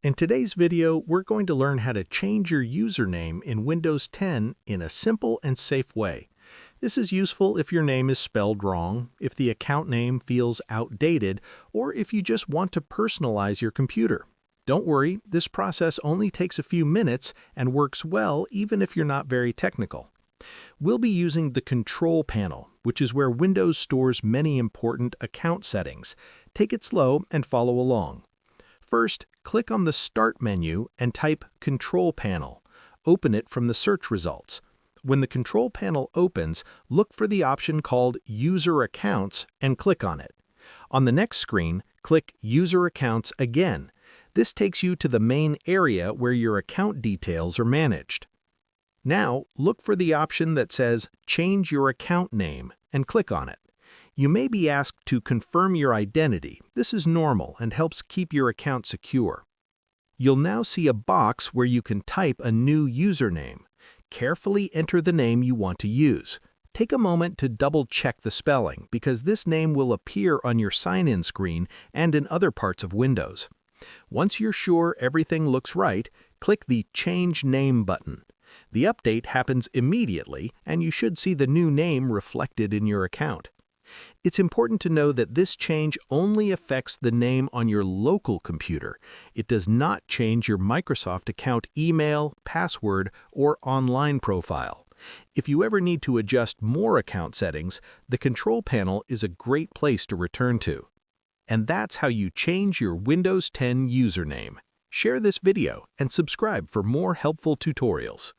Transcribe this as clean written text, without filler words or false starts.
In today's video, we're going to learn how to change your username in Windows 10 in a simple and safe way. This is useful if your name is spelled wrong, if the account name feels outdated, or if you just want to personalize your computer. Don't worry, this process only takes a few minutes and works well even if you're not very technical. We'll be using the Control Panel, which is where Windows stores many important account settings. Take it slow and follow along. First, click on the Start menu and type Control Panel. Open it from the search results. When the Control Panel opens, look for the option called User Accounts and click on it. On the next screen, click User Accounts again. This takes you to the main area where your account details are managed. Now, look for the option that says Change Your Account Name and click on it. You may be asked to confirm your identity. This is normal and helps keep your account secure. You'll now see a box where you can type a new username. Carefully enter the name you want to use. Take a moment to double-check the spelling because this name will appear on your sign-in screen and in other parts of Windows. Once you're sure everything looks right, click the Change Name button. The update happens immediately, and you should see the new name reflected in your account. It's important to know that this change only affects the name on your local computer. It does not change your Microsoft account email, password, or online profile. If you ever need to adjust more account settings, the Control Panel is a great place to return to. And that's how you change your Windows 10 username. Share this video and subscribe for more helpful tutorials.